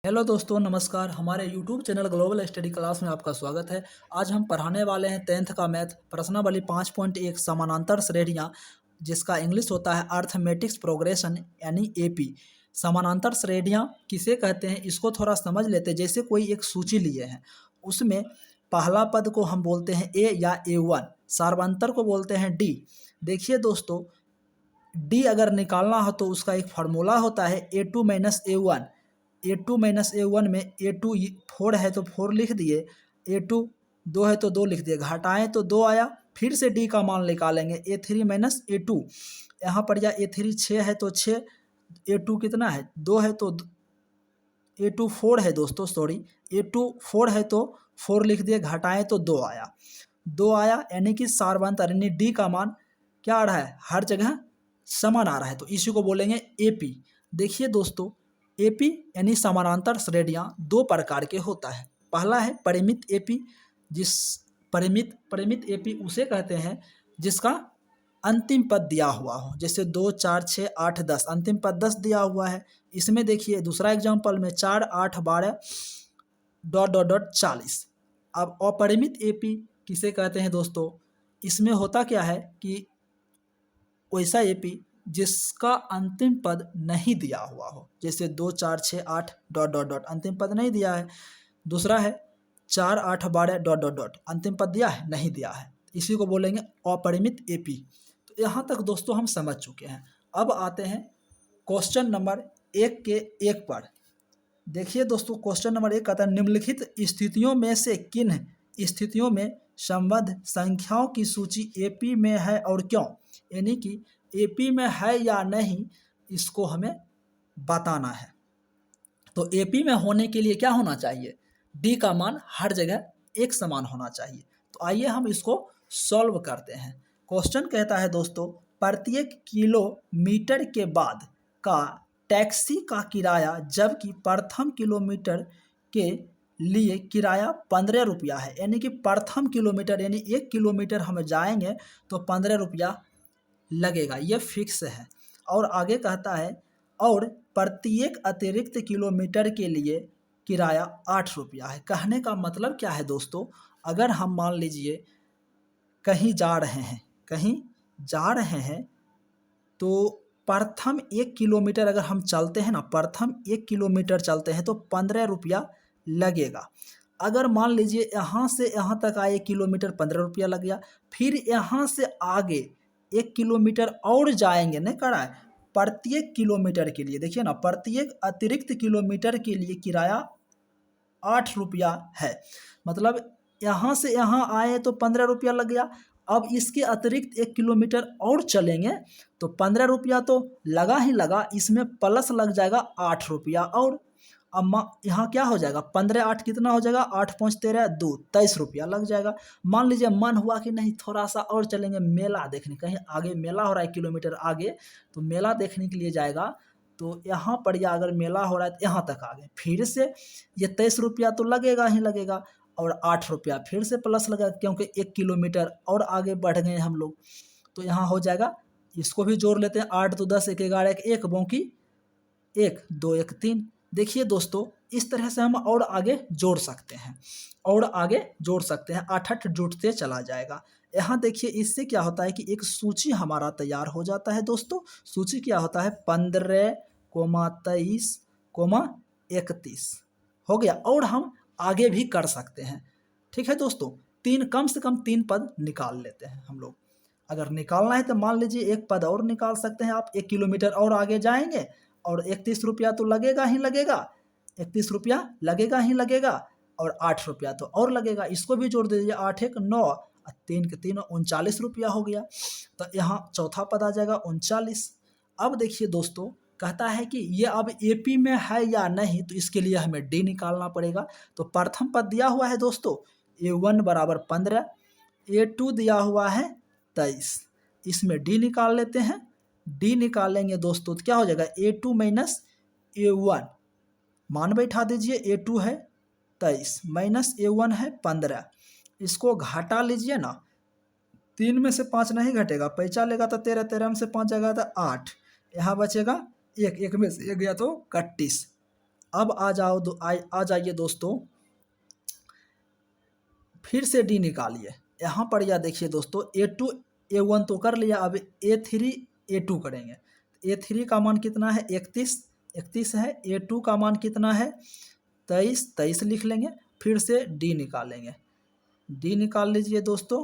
Hello दोस्तों, नमस्कार। हमारे YouTube channel global study class में आपका स्वागत है। आज हम पढ़ाने वाले हैं 10th का मैथ प्रश्नावली 5.1 समानांतर श्रेणियाँ, जिसका इंग्लिश होता है अर्थमेटिक्स प्रोग्रेशन यानी एपी। समानांतर श्रेणियाँ किसे कहते हैं, इसको थोड़ा समझ लेते हैं। जैसे कोई एक सूची लिए हैं, उसमें पहला पद को हम बोलते हैं ए या A1, सार्वंतर को बोलते हैं डी। देखिए दोस्तों, डी अगर निकालना हो तो उसका एक फार्मूला होता है A2 minus A1। A2 minus A1 में A2 4 है तो 4 लिख दिए, A2 2 है तो 2 लिख दिए, घटाएं तो 2 आया। फिर से D का मान निकालेंगे A3 माइनस A2। यहाँ पर या A3 6 है तो 6, A2 कितना है 2 है तो A2 4 है दोस्तों, सॉरी A2 4 है तो 4 लिख दिए, घटाएं तो 2 आया। 2 आया यानी कि सार्वंतर यानी डी का मान क्या आ रहा है, हर जगह समान आ रहा है, तो इसी को बोलेंगे एपी। देखिए दोस्तों, एपी यानी समानांतर श्रेणियाँ दो प्रकार के होता है। पहला है परिमित एपी, जिस परिमित एपी उसे कहते हैं जिसका अंतिम पद दिया हुआ हो। जैसे 2 4 6 8 10, अंतिम पद 10 दिया हुआ है। इसमें देखिए दूसरा एग्जाम्पल में 4 8 12 डॉट डॉट डॉट 40। अब अपरिमित एपी किसे कहते हैं दोस्तों, इसमें होता क्या है कि वैसा एपी जिसका अंतिम पद नहीं दिया हुआ हो। जैसे 2 4 6 8 डॉट डॉट डॉट, अंतिम पद नहीं दिया है। दूसरा है 4 8 12 डॉट डॉट डॉट, अंतिम पद दिया है, नहीं दिया है। इसी को बोलेंगे अपरिमित एपी। तो यहाँ तक दोस्तों हम समझ चुके हैं। अब आते हैं क्वेश्चन नंबर 1 के 1 पर। देखिए दोस्तों, क्वेश्चन नंबर 1 कहता है निम्नलिखित स्थितियों में से किन स्थितियों में संबद्ध संख्याओं की सूची एपी में है और क्यों। यानी कि एपी में है या नहीं, इसको हमें बताना है। तो एपी में होने के लिए क्या होना चाहिए, डी का मान हर जगह एक समान होना चाहिए। तो आइए हम इसको सॉल्व करते हैं। क्वेश्चन कहता है दोस्तों, प्रत्येक किलोमीटर के बाद का टैक्सी का किराया जबकि प्रथम किलोमीटर के लिए किराया 15 रुपया है। यानी कि प्रथम किलोमीटर यानी 1 किलोमीटर हम जाएंगे तो 15 रुपया लगेगा, ये फिक्स है। और आगे कहता है और प्रत्येक अतिरिक्त किलोमीटर के लिए किराया 8 रुपया है। कहने का मतलब क्या है दोस्तों, अगर हम मान लीजिए कहीं जा रहे हैं तो प्रथम 1 किलोमीटर अगर हम चलते हैं ना, प्रथम 1 किलोमीटर चलते हैं तो 15 रुपया लगेगा। अगर मान लीजिए यहाँ से यहाँ तक आए 1 किलोमीटर 15 रुपया लग गया, फिर यहाँ से आगे 1 किलोमीटर और जाएंगे, नहीं करा है, प्रत्येक किलोमीटर के लिए देखिए ना, प्रत्येक अतिरिक्त किलोमीटर के लिए किराया 8 रुपया है। मतलब यहाँ से यहाँ आए तो 15 रुपया लग गया। अब इसके अतिरिक्त 1 किलोमीटर और चलेंगे तो 15 रुपया तो लगा ही लगा, इसमें प्लस लग जाएगा 8 रुपया। और अब यहाँ क्या हो जाएगा, 15 8 कितना हो जाएगा, 8 5 13 2 23 रुपया लग जाएगा। मान लीजिए मन हुआ कि नहीं थोड़ा सा और चलेंगे मेला देखने, कहीं आगे मेला हो रहा है 1 किलोमीटर आगे, तो मेला देखने के लिए जाएगा। तो यहाँ पर या अगर मेला हो रहा है तो यहाँ तक आ गए, फिर से ये 23 रुपया तो लगेगा ही लगेगा, और 8 रुपया फिर से प्लस लगा क्योंकि 1 किलोमीटर और आगे बढ़ गए हम लोग। तो यहाँ हो जाएगा, इसको भी जोड़ लेते हैं, 8 2 10 1 11 1 1 बौकी 1 2 1 3। देखिए दोस्तों, इस तरह से हम और आगे जोड़ सकते हैं, और आगे जोड़ सकते हैं, 8 8 जुड़ते चला जाएगा। यहाँ देखिए इससे क्या होता है कि एक सूची हमारा तैयार हो जाता है दोस्तों। सूची क्या होता है, 15 23 31 हो गया। और हम आगे भी कर सकते हैं, ठीक है दोस्तों। कम से कम 3 पद निकाल लेते हैं हम लोग। अगर निकालना है तो मान लीजिए एक पद और निकाल सकते हैं आप, 1 किलोमीटर और आगे जाएंगे और 31 रुपया तो लगेगा ही लगेगा, 31 रुपया लगेगा ही लगेगा, और 8 रुपया तो और लगेगा। इसको भी जोड़ दीजिए, 8 1 9 3 के 3 39 रुपया हो गया। तो यहाँ चौथा पद आ जाएगा 39। अब देखिए दोस्तों, कहता है कि ये अब एपी में है या नहीं, तो इसके लिए हमें डी निकालना पड़ेगा। तो प्रथम पद दिया हुआ है दोस्तों A1 बराबर 15, A2 दिया हुआ है 23, इसमें डी निकाल लेते हैं। डी निकालेंगे दोस्तों तो क्या हो जाएगा, A2 माइनस A1, मान बैठा दीजिए, A2 है 23 माइनस A1 है 15, इसको घटा लीजिए ना, 3 में से 5 नहीं घटेगा, पैसा लेगा तो 13, 13 में से 5 जाएगा तो 8, यहाँ बचेगा 1, 1 में से 1 गया तो 31। अब आ जाइए दोस्तों, फिर से डी निकालिए। यहाँ पर यह देखिए दोस्तों, A2 A1 तो कर लिया, अब A3 A2 करेंगे। A3 का मान कितना है 31 है। A2 का मान कितना है 23 लिख लेंगे। फिर से डी निकालेंगे। डी निकाल लीजिए दोस्तों,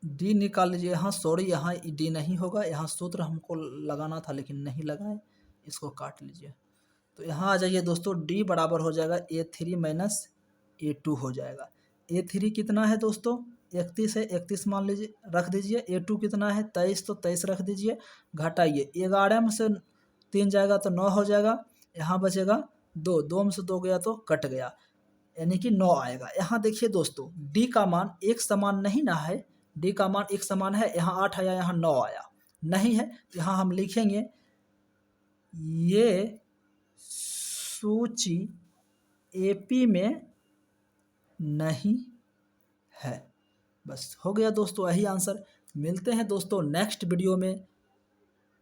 डी निकाल लीजिए। यहाँ सॉरी, यहाँ डी नहीं होगा, यहाँ सूत्र हमको लगाना था लेकिन नहीं लगाए, इसको काट लीजिए। तो यहाँ आ जाइए दोस्तों, डी बराबर हो जाएगा A3 माइनस A2 हो जाएगा। A3 कितना है दोस्तों 31 है, 31 मान लीजिए, रख दीजिए। A2 कितना है 23, तो 23 रख दीजिए। घटाइए, 11 में से 3 जाएगा तो 9 हो जाएगा। यहाँ बचेगा 2, 2 में से 2 गया तो कट गया, यानी कि 9 आएगा। यहाँ देखिए दोस्तों, डी का मान एक समान नहीं ना है, डी का मान एक समान है। यहाँ 8 आया, यहाँ 9 आया, नहीं है। तो यहाँ हम लिखेंगे ये सूची एपी में नहीं है। बस हो गया दोस्तों, यही आंसर। मिलते हैं दोस्तों नेक्स्ट वीडियो में।